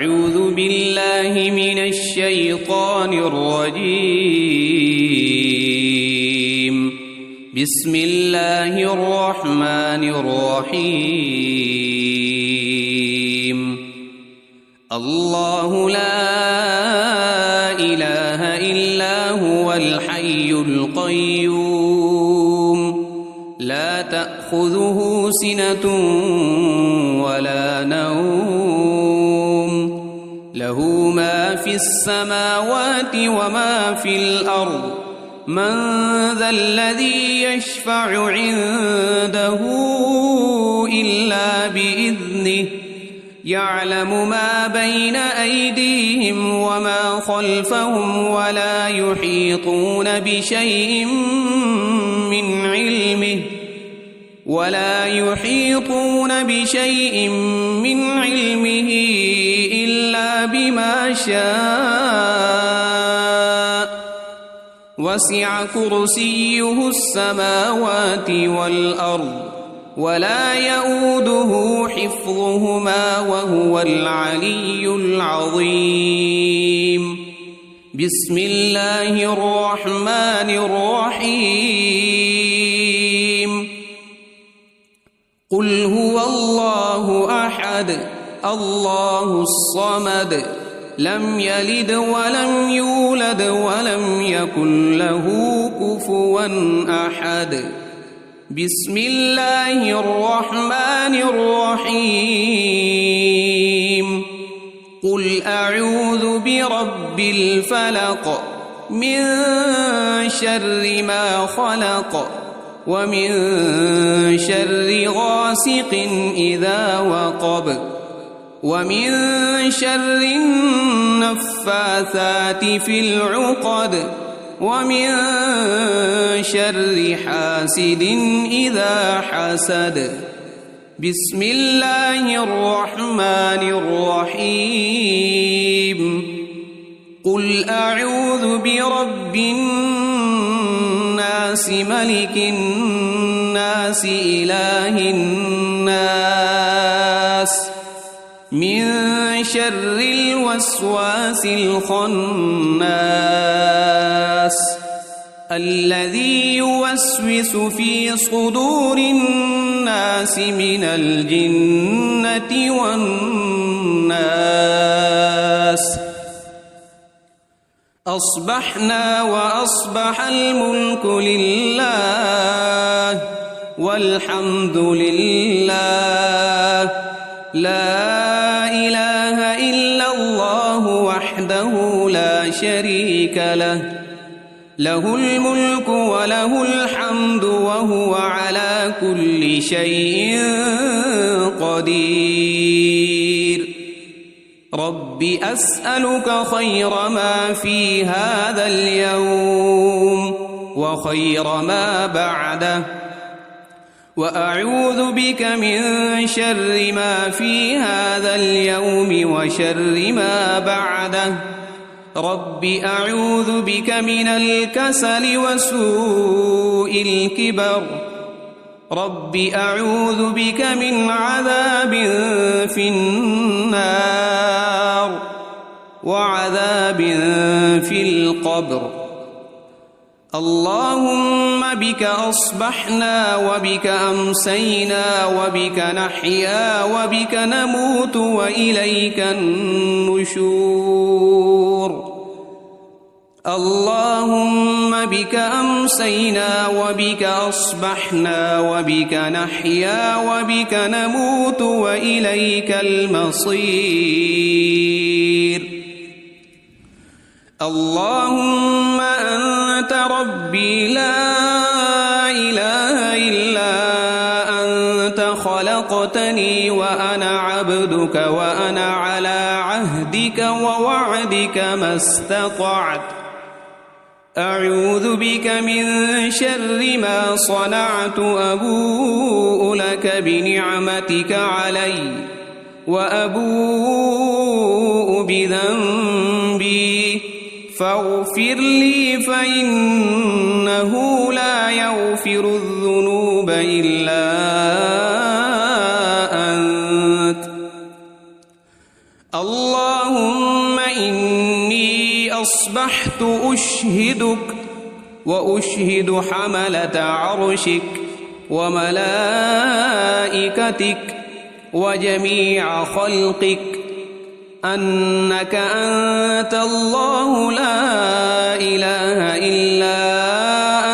أعوذ بالله من الشيطان الرجيم. بسم الله الرحمن الرحيم. الله لا إله إلا هو الحي القيوم لا تأخذه سنة ولا نوم له ما في السماوات وما في الأرض من ذا الذي يشفع عنده إلا بإذنه يعلم ما بين أيديهم وما خلفهم ولا يحيطون بشيء من علمه إلا بما شاء وسع كرسيه السماوات والأرض ولا يؤوده حفظهما وهو العلي العظيم. بسم الله الرحمن الرحيم. قل هو الله أحد الله الصمد لم يلد ولم يولد ولم يكن له كفوا أحد. بسم الله الرحمن الرحيم. قل أعوذ برب الفلق من شر ما خلق ومن شر غاسق إذا وقب ومن شر النفاثات في العقد ومن شر حاسد إذا حسد. بسم الله الرحمن الرحيم. قل أعوذ برب الناس ملك الناس إله الناس من شر الوسواس الخناس الذي يوسوس في صدور الناس من الجنة والناس. أصبحنا وأصبح الملك لله والحمد لله لا إله إلا الله وحده لا شريك له له الملك وله الحمد وهو على كل شيء قدير. رب أسألك خير ما في هذا اليوم وخير ما بعده وأعوذ بك من شر ما في هذا اليوم وشر ما بعده. رب أعوذ بك من الكسل وسوء الكبر. رب أعوذ بك من عذاب في النار وعذاب في القبر. اللهم بك أصبحنا وبك أمسينا وبك نحيا وبك نموت وإليك النشور. اللهم بك أمسينا وبك أصبحنا وبك نحيا وبك نموت وإليك المصير. اللهم أنت ربي لا إله إلا أنت خلقتني وأنا عبدك وأنا على عهدك ووعدك ما استطعت. أعوذ بك من شر ما صنعت أبوء لك بنعمتك علي وأبوء بذنبي فاغفر لي فإنه لا يغفر الذنوب إلا أنت. اللهم إني أصبحت أشهدك وأشهد حملة عرشك وملائكتك وجميع خلقك أنك أنت الله لا إله إلا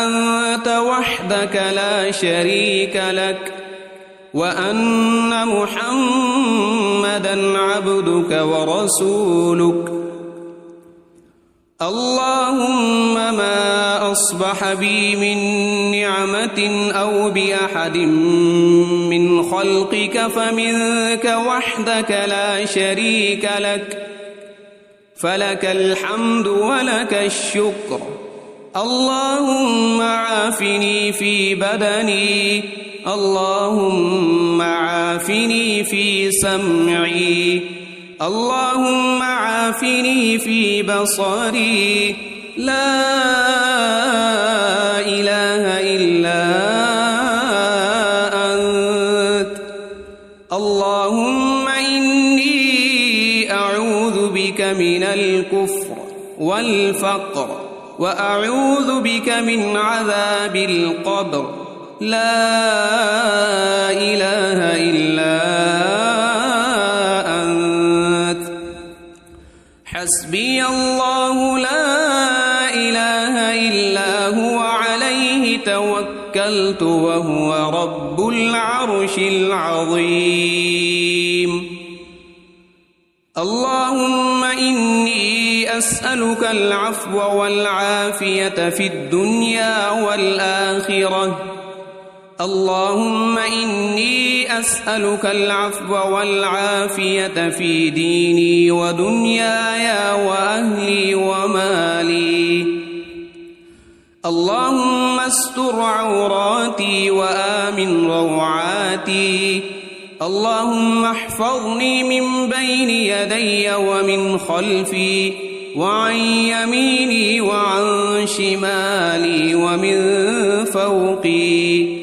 أنت وحدك لا شريك لك وأن محمدًا عبدك ورسولك. اللهم ما أصبح بي من نعمة أو بأحد من خلقك فمنك وحدك لا شريك لك فلك الحمد ولك الشكر. اللهم عافني في بدني اللهم عافني في سمعي اللهم عافني في بصري لا إله إلا أنت. اللهم إني أعوذ بك من الكفر والفقر وأعوذ بك من عذاب القبر لا إله إلا أنت. حسبي الله لا إله إلا هو عليه توكلت وهو رب العرش العظيم. اللهم إني أسألك العفو والعافية في الدنيا والآخرة. اللهم إني أسألك العفو والعافية في ديني ودنياي وأهلي ومالي. اللهم استر عوراتي وآمن روعاتي. اللهم احفظني من بين يدي ومن خلفي وعن يميني وعن شمالي ومن فوقي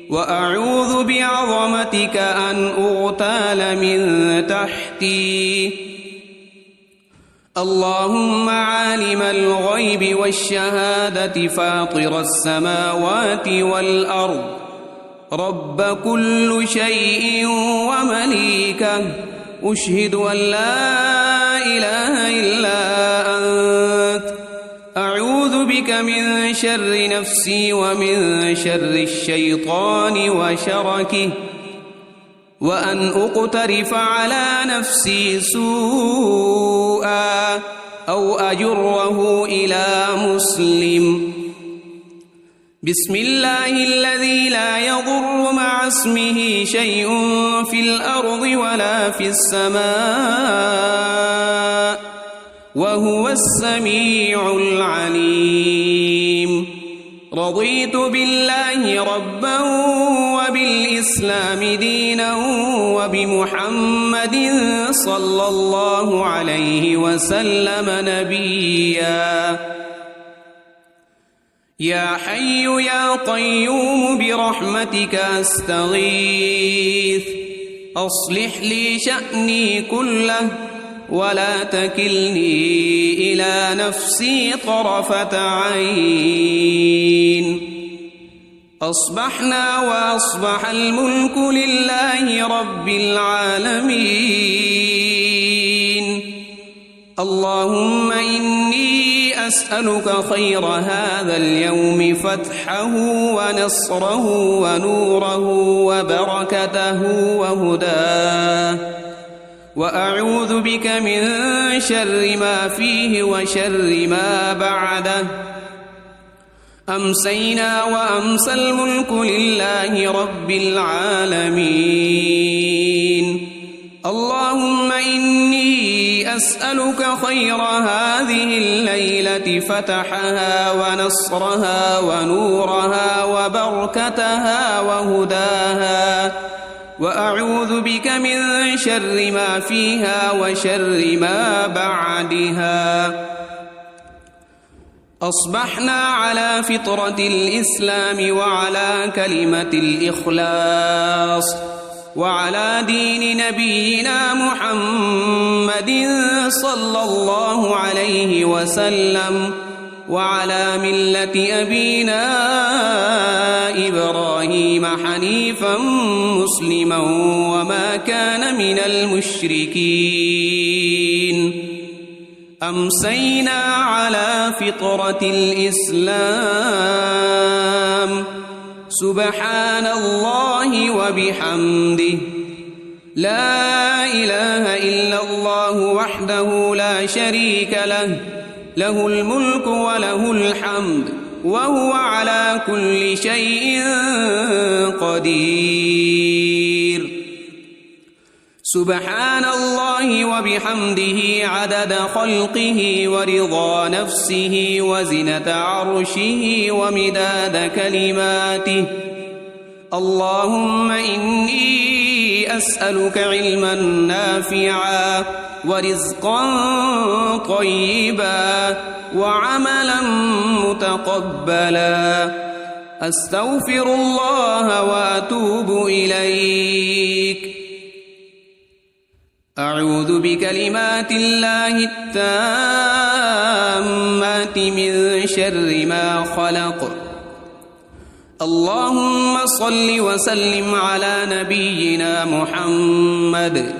وأعوذ بعظمتك أن أغتال من تحتي. اللهم عالم الغيب والشهادة فاطر السماوات والأرض رب كل شيء ومليكه أشهد أن لا إله إلا أنت. أعوذ بك من شر نفسي ومن شر الشيطان وشركه وأن أقترف على نفسي سوءا أو أجره إلى مسلم. بسم الله الذي لا يضر مع اسمه شيء في الأرض ولا في السماء وهو السميع العليم. رضيت بالله ربا وبالإسلام دينا وبمحمد صلى الله عليه وسلم نبيا. يا حي يا قيوم برحمتك أستغيث أصلح لي شأني كله ولا تكلني إلى نفسي طرفة عين. أصبحنا وأصبح الملك لله رب العالمين. اللهم إني أسألك خير هذا اليوم فتحه ونصره ونوره وبركته وهداه وأعوذ بك من شر ما فيه وشر ما بعده. أمسينا وأمسى الملك لله رب العالمين. اللهم إني أسألك خير هذه الليلة فتحها ونصرها ونورها وبركتها وهداها وأعوذ بك من شر ما فيها وشر ما بعدها. أصبحنا على فطرة الإسلام وعلى كلمة الإخلاص وعلى دين نبينا محمد صلى الله عليه وسلم، وعلى ملة أبينا إبراهيم حنيفا مسلما وما كان من المشركين. أمسينا على فطرة الإسلام، سبحان الله وبحمده، لا إله إلا الله وحده لا شريك له، له الملك وله الحمد وهو على كل شيء قدير. سبحان الله وبحمده عدد خلقه ورضا نفسه وزنة عرشه ومداد كلماته. اللهم إني أسألك علما نافعا ورزقا طيبا وعملا متقبلا. أستغفر الله وأتوب إليك. أعوذ بكلمات الله التامات من شر ما خلق. اللهم صل وسلم على نبينا محمد.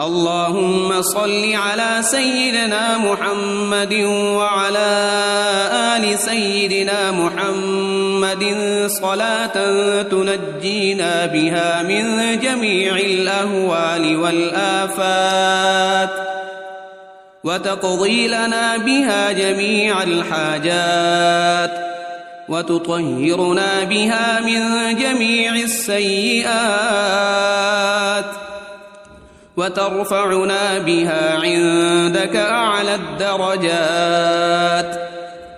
اللهم صل على سيدنا محمد وعلى آل سيدنا محمد صلاة تنجينا بها من جميع الأهوال والآفات، وتقضي لنا بها جميع الحاجات، وتطهرنا بها من جميع السيئات، وترفعنا بها عندك أعلى الدرجات،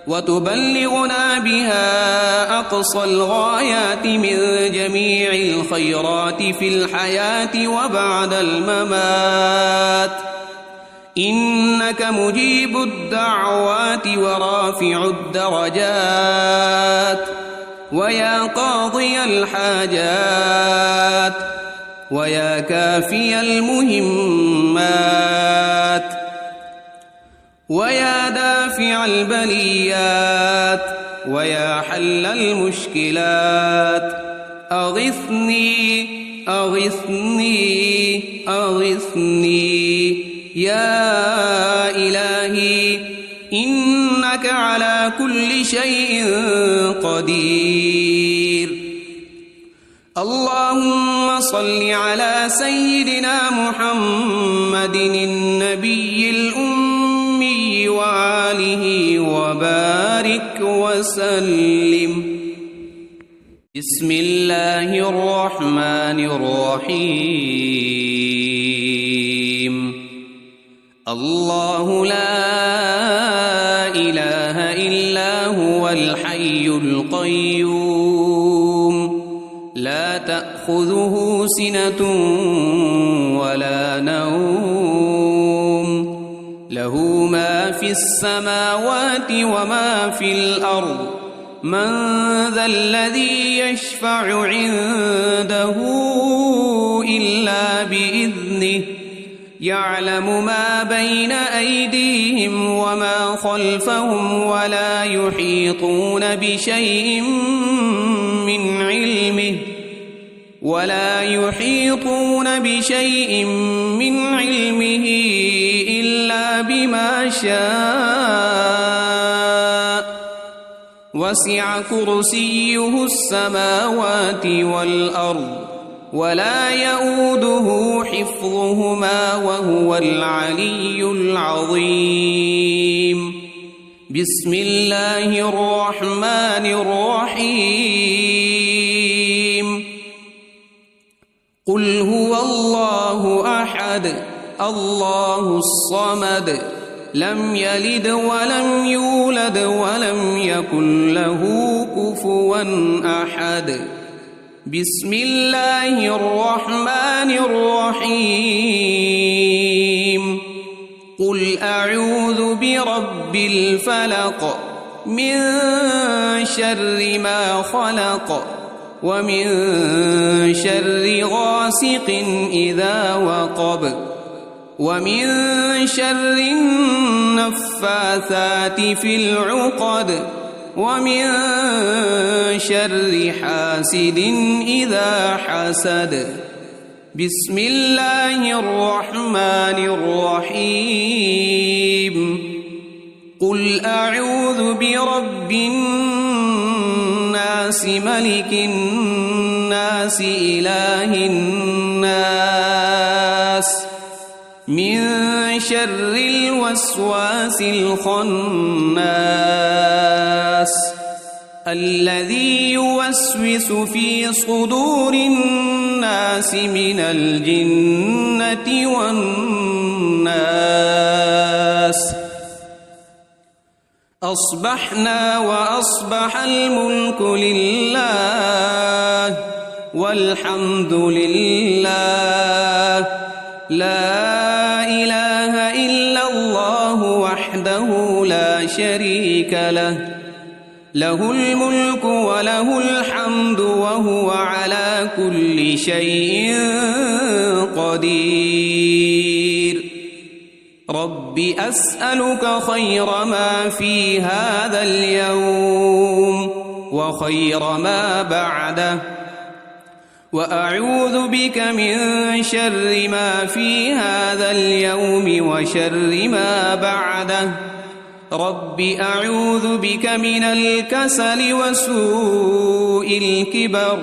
وتبلغنا بها أقصى الغايات من جميع الخيرات في الحياة وبعد الممات. إنك مجيب الدعوات ورافع الدرجات، ويا قاضي الحاجات، ويا كافي المهمات، ويا دافع البليات، ويا حل المشكلات. أغثني أغثني أغثني يا إلهي، إنك على كل شيء قدير. اللهم صل على سيدنا محمد النبي الأمي وآله وبارك وسلم. بسم الله الرحمن الرحيم. الله لا إله إلا هو الحي القيوم، لا تأخذه سنة ولا نوم، له ما في السماوات وما في الأرض. من ذا الذي يشفع عنده إلا بإذنه، يعلم ما بين أيديهم وما خلفهم، ولا يحيطون بشيء من علمه إلا بما شاء. وسع كرسيه السماوات والأرض، ولا يؤوده حفظهما وهو العلي العظيم. بسم الله الرحمن الرحيم. قل هو الله أحد الله الصمد، لم يلد ولم يولد ولم يكن له كفوا أحد. بسم الله الرحمن الرحيم. قل أعوذ برب الفلق، من شر ما خلق، ومن شر غاسق إذا وقب ومن شر النفاثات في العقد ومن شر حاسد إذا حسد. بسم الله الرحمن الرحيم. قل أعوذ برب الناس ملك الناس إله الناس من شر الوسواس الخناس الذي يوسوس في صدور الناس من الجنة والناس. أصبحنا وأصبح الملك لله والحمد لله لا إله إلا الله وحده لا شريك له له الملك وله الحمد وهو على كل شيء قدير. رب أسألك خير ما في هذا اليوم وخير ما بعده وأعوذ بك من شر ما في هذا اليوم وشر ما بعده. رب أعوذ بك من الكسل وسوء الكبر.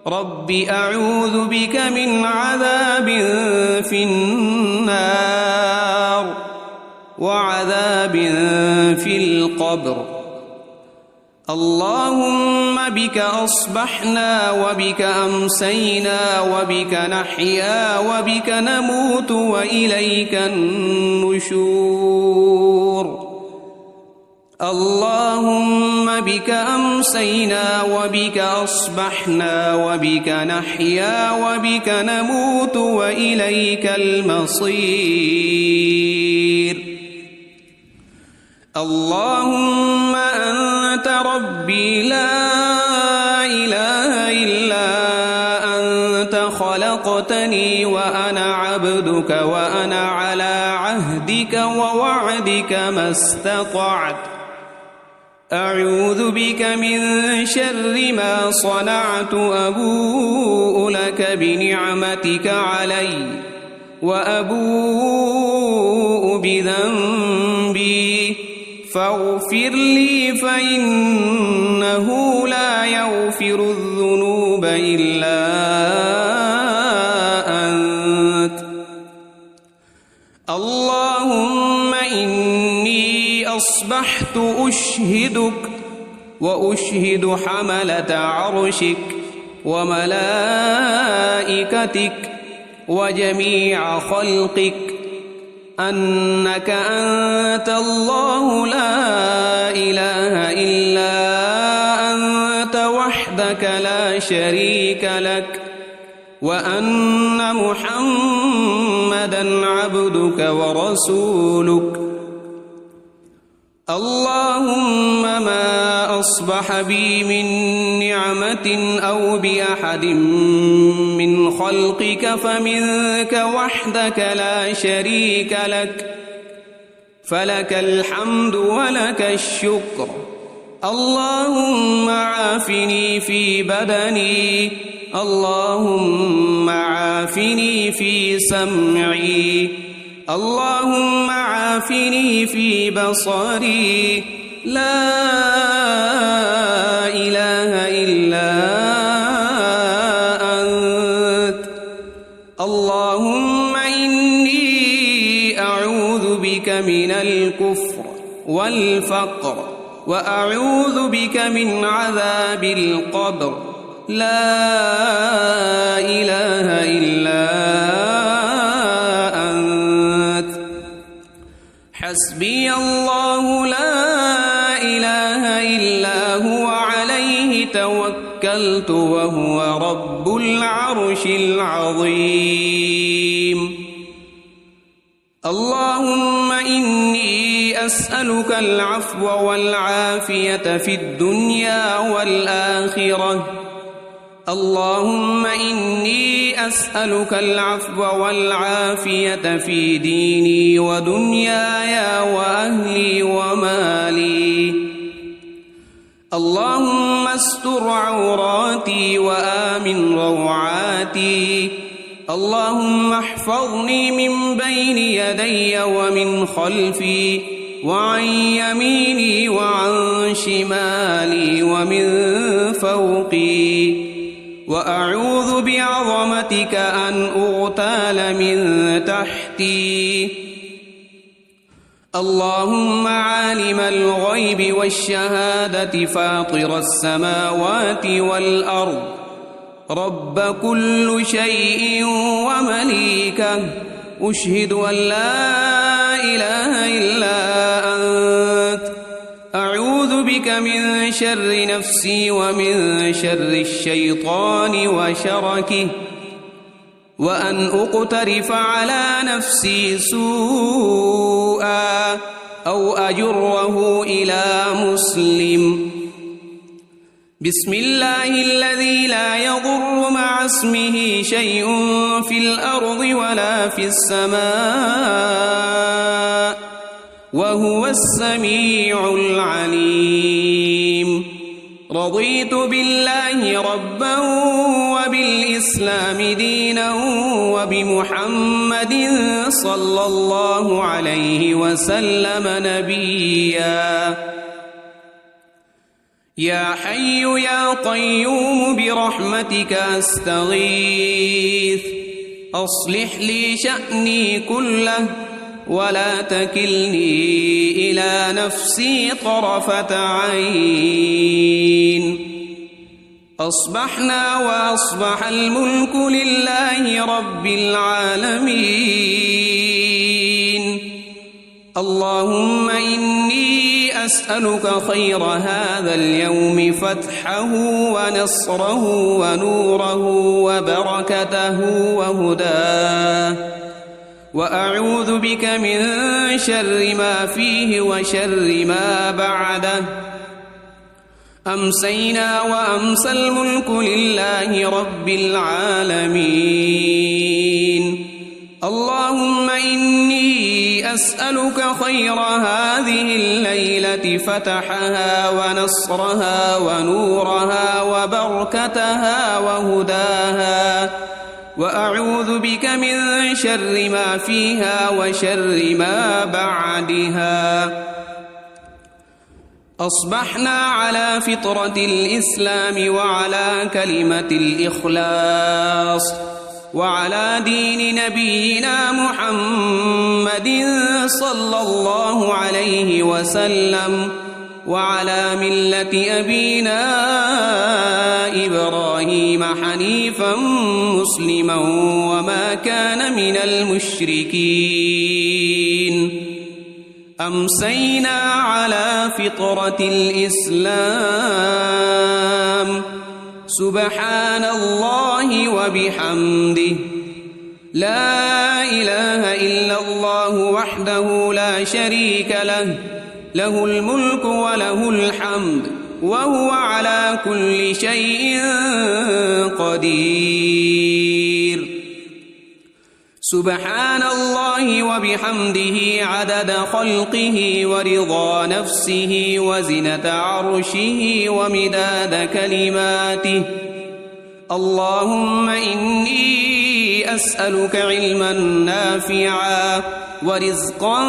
رب أعوذ بك من عذاب في النار وعذاب في القبر. اللهم بك أصبحنا وبك أمسينا وبك نحيا وبك نموت وإليك النشور. اللهم بك أمسينا وبك أصبحنا وبك نحيا وبك نموت وإليك المصير. اللهم أنت ربي لا إله إلا أنت خلقتني وأنا عبدك وأنا على عهدك ووعدك ما استطعت. أعوذ بك من شر ما صنعت. أبوء لك بنعمتك علي وأبوء بذنبي فاغفر لي فإنه لا يغفر الذنوب إلا أنت. اللهم إني أصبحت أشهدك وأشهد حملة عرشك وملائكتك وجميع خلقك أنك أنت الله لا إله إلا أنت وحدك لا شريك لك وأن محمدًا عبدك ورسولك. اللهم ما أصبح بي من نعمة أو بأحد من خلقك فمنك وحدك لا شريك لك فلك الحمد ولك الشكر. اللهم عافني في بدني. اللهم عافني في سمعي. اللهم عافني في بصري. لا إله إلا أنت. اللهم إني أعوذ بك من الكفر والفقر وأعوذ بك من عذاب القبر. لا إله إلا أنت. حسبي الله لا إله إلا هو عليه توكلت وهو رب العرش العظيم. اللهم إني أسألك العفو والعافية في الدنيا والآخرة اللهم إني أسألك العفو والعافية في ديني ودنياي وأهلي ومالي. اللهم استر عوراتي وآمن روعاتي. اللهم احفظني من بين يدي ومن خلفي وعن يميني وعن شمالي ومن فوقي، وأعوذ بعظمتك أن أغتال من تحتي. اللهم عالم الغيب والشهادة فاطر السماوات والأرض، رب كل شيء ومليكه، أشهد أن لا إله إلا أنت، أعوذ بك من شر نفسي ومن شر الشيطان وشركه، وأن أقترف على نفسي سوءا أو أجره إلى مسلم. بسم الله الذي لا يضر مع اسمه شيء في الأرض ولا في السماء، وهو السميع العليم. رضيت بالله ربا وبالإسلام دينا وبمحمد صلى الله عليه وسلم نبيا. يا حي يا قيوم برحمتك أستغيث، أصلح لي شأني كله ولا تكلني إلى نفسي طرفة عين. أصبحنا وأصبح الملك لله رب العالمين. اللهم إني أسألك خير هذا اليوم فتحه ونصره ونوره وبركته وهداه، وأعوذ بك من شر ما فيه وشر ما بعده. أمسينا وأمسى الملك لله رب العالمين. اللهم إني أسألك خير هذه الليلة فتحها ونصرها ونورها وبركتها وهداها، وأعوذ بك من شر ما فيها وشر ما بعدها. أصبحنا على فطرة الإسلام وعلى كلمة الإخلاص وعلى دين نبينا محمد صلى الله عليه وسلم، وعلى ملة أبينا إبراهيم حنيفا مسلما وما كان من المشركين. أمسينا على فطرة الإسلام. سبحان الله وبحمده، لا إله إلا الله وحده لا شريك له، له الملك وله الحمد وهو على كل شيء قدير. سبحان الله وبحمده عدد خلقه ورضا نفسه وزنة عرشه ومداد كلماته. اللهم إني أسألك علما نافعا ورزقا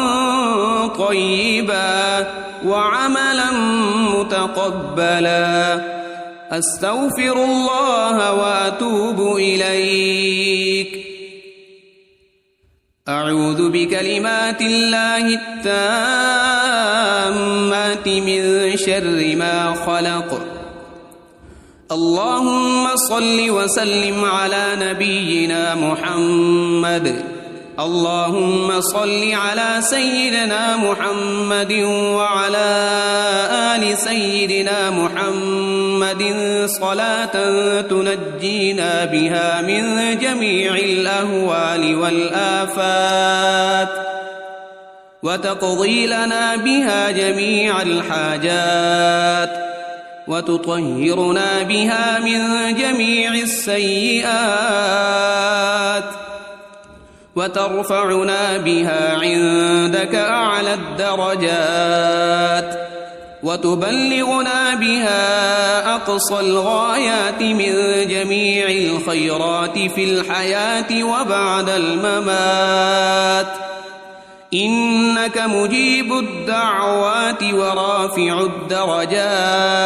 طيبا وعملا متقبلا. أستغفر الله وأتوب إليك. أعوذ بكلمات الله التامات من شر ما خلق. اللهم صل وسلم على نبينا محمد. اللهم صل على سيدنا محمد وعلى آل سيدنا محمد صلاة تنجينا بها من جميع الأهوال والآفات، وتقضي لنا بها جميع الحاجات، وتطهرنا بها من جميع السيئات وترفعنا بها عندك أعلى الدرجات وتبلغنا بها أقصى الغايات من جميع الخيرات في الحياة وبعد الممات إنك مجيب الدعوات ورافع الدرجات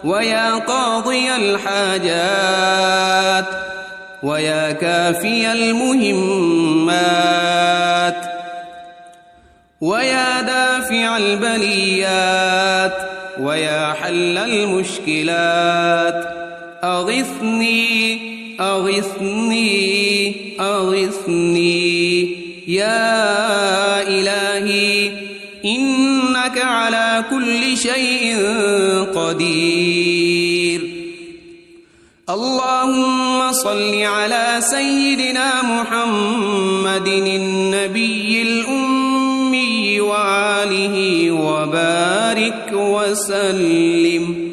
ويا قاضي الحاجات ويا كافي المهمات ويا دافع البليات ويا حل المشكلات أغثني أغثني أغثني يا إلهي إنك على كل شيء قدير. اللهم صل على سيدنا محمد النبي الأمي وآله وبارك وسلم.